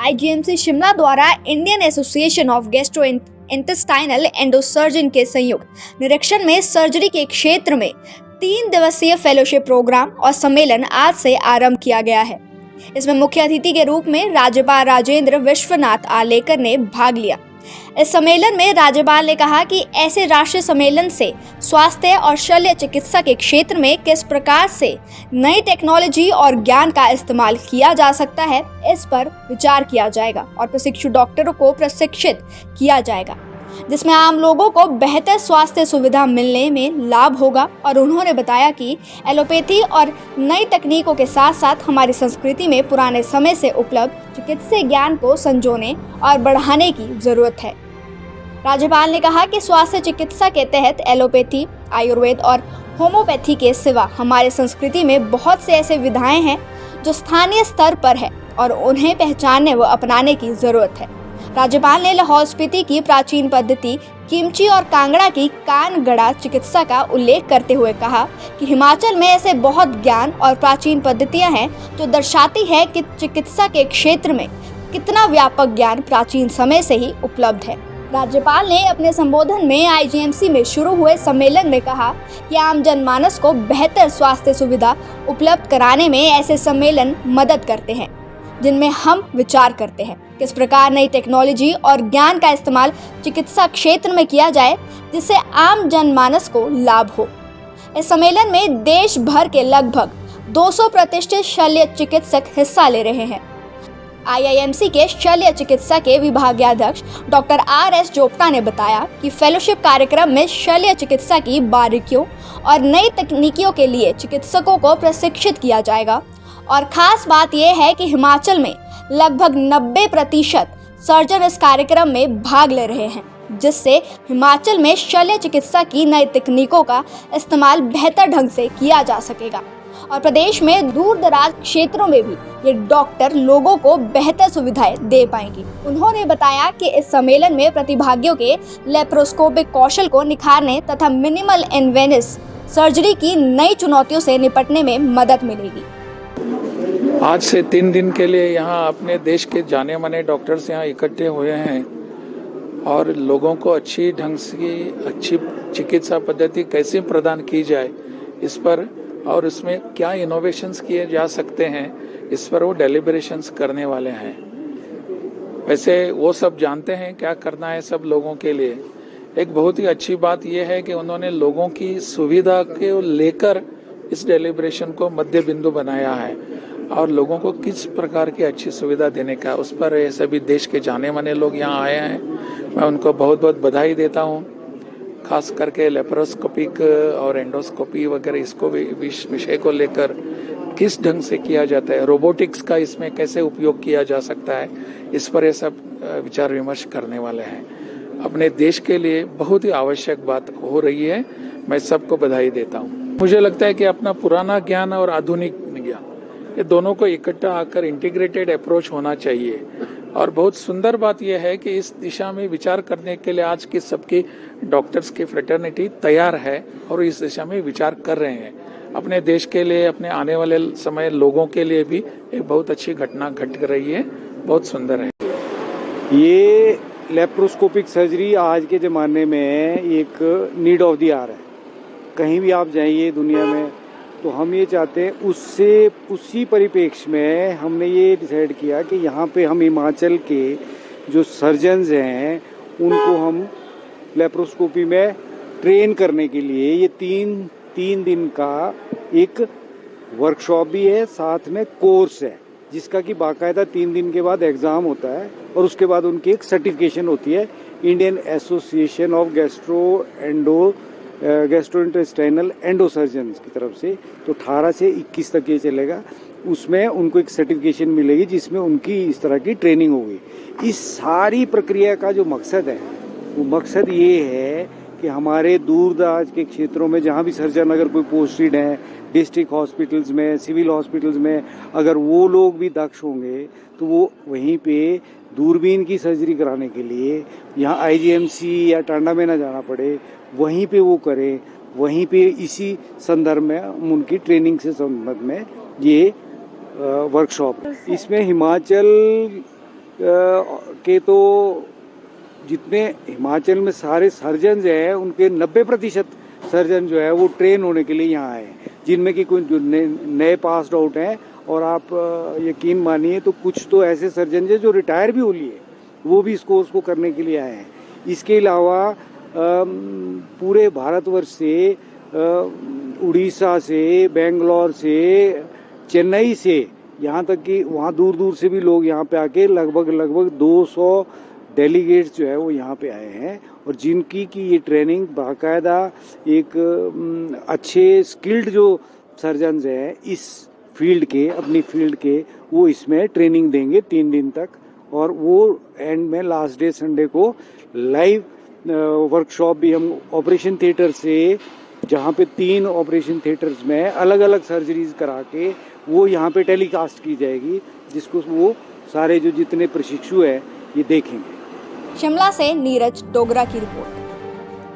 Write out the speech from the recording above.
IGMC Shimla द्वारा Indian association of gastrointestinal एंडोसर्जन के संयुक्त निरीक्षण में सर्जरी के क्षेत्र में 3 दिवसीय फेलोशिप प्रोग्राम और सम्मेलन आज से आरंभ किया गया है। इसमें मुख्य अतिथि के रूप में राज्यपाल राजेंद्र विश्वनाथ आलेकर ने भाग लिया। इस सम्मेलन में राज्यपाल ने कहा कि ऐसे राष्ट्रीय सम्मेलन से स्वास्थ्य और शल्य चिकित्सा के क्षेत्र में किस प्रकार से नई टेक्नोलॉजी और ज्ञान का इस्तेमाल किया जा सकता है, इस पर विचार किया जाएगा और प्रशिक्षु डॉक्टरों को प्रशिक्षित किया जाएगा, जिसमें आम लोगों को बेहतर स्वास्थ्य सुविधा मिलने में लाभ होगा। और उन्होंने बताया कि एलोपैथी और नई तकनीकों के साथ साथ हमारी संस्कृति में पुराने समय से उपलब्ध चिकित्सीय ज्ञान को संजोने और बढ़ाने की जरूरत है। राज्यपाल ने कहा कि स्वास्थ्य चिकित्सा के तहत एलोपैथी, आयुर्वेद और होम्योपैथी के सिवा हमारी संस्कृति में बहुत से ऐसे विधाएं हैं जो स्थानीय स्तर पर है और उन्हें पहचानने व अपनाने की जरूरत है। राज्यपाल ने लाहौल स्पीति की प्राचीन पद्धति किमची और कांगड़ा की कानगड़ा चिकित्सा का उल्लेख करते हुए कहा कि हिमाचल में ऐसे बहुत ज्ञान और प्राचीन पद्धतियां हैं जो दर्शाती है कि चिकित्सा के क्षेत्र में कितना व्यापक ज्ञान प्राचीन समय से ही उपलब्ध है। राज्यपाल ने अपने संबोधन में आईजीएमसी में शुरू हुए सम्मेलन में कहा कि आम जनमानस को बेहतर स्वास्थ्य सुविधा उपलब्ध कराने में ऐसे सम्मेलन मदद करते हैं, जिनमें हम विचार करते हैं किस प्रकार नई टेक्नोलॉजी और ज्ञान का इस्तेमाल चिकित्सा क्षेत्र में किया जाए जिससे आम जनमानस को लाभ हो। इस सम्मेलन में देश भर के लगभग 200 प्रतिष्ठित शल्य चिकित्सक हिस्सा ले रहे हैं। आईआईएमसी के शल्य चिकित्सा के विभागाध्यक्ष डॉक्टर आर.एस. चोपटा ने बताया कि फेलोशिप कार्यक्रम में शल्य चिकित्सा की बारीकियों और नई तकनीकियों के लिए चिकित्सकों को प्रशिक्षित किया जाएगा और खास बात यह है कि हिमाचल में लगभग 90% सर्जन इस कार्यक्रम में भाग ले रहे हैं, जिससे हिमाचल में शल्य चिकित्सा की नई तकनीकों का इस्तेमाल बेहतर ढंग से किया जा सकेगा और प्रदेश में दूर दराज क्षेत्रों में भी ये डॉक्टर लोगों को बेहतर सुविधाएं दे पाएंगी। उन्होंने बताया कि इस सम्मेलन में प्रतिभागियों के लेप्रोस्कोपिक कौशल को निखारने तथा मिनिमल इन्वेसिव सर्जरी की नई चुनौतियों से निपटने में मदद मिलेगी। आज से 3 दिन के लिए यहाँ अपने देश के जाने माने डॉक्टर्स यहाँ इकट्ठे हुए हैं और लोगों को अच्छी ढंग से अच्छी चिकित्सा पद्धति कैसे प्रदान की जाए इस पर और इसमें क्या इनोवेशंस किए जा सकते हैं इस पर वो डेलिब्रेशंस करने वाले हैं। वैसे वो सब जानते हैं क्या करना है सब लोगों के लिए। एक बहुत ही अच्छी बात यह है कि उन्होंने लोगों की सुविधा के लेकर इस डेलिब्रेशन को मध्य बिंदु बनाया है और लोगों को किस प्रकार की अच्छी सुविधा देने का उस पर सभी देश के जाने माने लोग यहाँ आए हैं। मैं उनको बहुत बहुत बधाई देता हूँ। खास करके लेप्रोस्कोपिक और एंडोस्कोपी वगैरह इसको विषय को लेकर किस ढंग से किया जाता है, रोबोटिक्स का इसमें कैसे उपयोग किया जा सकता है, इस पर ये सब विचार विमर्श करने वाले हैं। अपने देश के लिए बहुत ही आवश्यक बात हो रही है। मैं सबको बधाई देता हूँ। मुझे लगता है कि अपना पुराना ज्ञान और आधुनिक ज्ञान ये दोनों को इकट्ठा आकर इंटीग्रेटेड अप्रोच होना चाहिए और बहुत सुंदर बात यह है कि इस दिशा में विचार करने के लिए आज की सबकी डॉक्टर्स की फ्रेटर्निटी तैयार है और इस दिशा में विचार कर रहे हैं। अपने देश के लिए, अपने आने वाले समय लोगों के लिए भी एक बहुत अच्छी घटना घट रही है, बहुत सुंदर है। ये लेप्रोस्कोपिक सर्जरी आज के ज़माने में एक नीड ऑफ द आवर है। कहीं भी आप जाइए दुनिया में तो हम ये चाहते हैं उसी परिप्रेक्ष्य में हमने ये डिसाइड किया कि यहाँ पे हम हिमाचल के जो सर्जन्स हैं उनको हम लेप्रोस्कोपी में ट्रेन करने के लिए ये तीन दिन का एक वर्कशॉप भी है, साथ में कोर्स है जिसका कि बाकायदा 3 दिन के बाद एग्ज़ाम होता है और उसके बाद उनकी एक सर्टिफिकेशन होती है इंडियन एसोसिएशन ऑफ गैस्ट्रोइंटेस्टाइनल एंडोसर्जन्स की तरफ से। तो 18 से 21 तक ये चलेगा। उसमें उनको एक सर्टिफिकेशन मिलेगी जिसमें उनकी इस तरह की ट्रेनिंग होगी। इस सारी प्रक्रिया का जो मकसद है वो मकसद ये है कि हमारे दूर दराज के क्षेत्रों में जहाँ भी सर्जन अगर कोई पोस्टेड हैं डिस्ट्रिक्ट हॉस्पिटल्स में, सिविल हॉस्पिटल्स में, अगर वो लोग भी दक्ष होंगे तो वो वहीं पे दूरबीन की सर्जरी कराने के लिए यहाँ आईजीएमसी या टांडा में ना जाना पड़े, वहीं पे वो करें। वहीं पे इसी संदर्भ में उनकी ट्रेनिंग से संबंध में ये वर्कशॉप। इसमें हिमाचल के तो जितने हिमाचल में सारे सर्जन हैं उनके 90% सर्जन जो है वो ट्रेन होने के लिए यहाँ आए हैं, जिनमें कि कुछ जो नए पास्ड आउट हैं, और आप यकीन मानिए तो कुछ तो ऐसे सर्जन हैं जो रिटायर भी हो लिए, वो भी इस कोर्स को करने के लिए आए हैं। इसके अलावा पूरे भारतवर्ष से, उड़ीसा से, बेंगलोर से, चेन्नई से, यहाँ तक कि वहाँ दूर दूर से भी लोग यहाँ पे आके लगभग 200 डेलीगेट्स जो है वो यहाँ पे आए हैं, और जिनकी की ये ट्रेनिंग बाकायदा एक अच्छे स्किल्ड जो सर्जन्स हैं इस फील्ड के, अपनी फील्ड के, वो इसमें ट्रेनिंग देंगे 3 दिन तक, और वो एंड में लास्ट डे संडे को लाइव वर्कशॉप भी हम ऑपरेशन थिएटर से, जहाँ पे 3 ऑपरेशन थिएटर्स में अलग अलग सर्जरीज करा के वो यहाँ पे टेलीकास्ट की जाएगी, जिसको वो सारे जो जितने प्रशिक्षु है ये देखेंगे। शिमला से नीरज डोगरा की रिपोर्ट।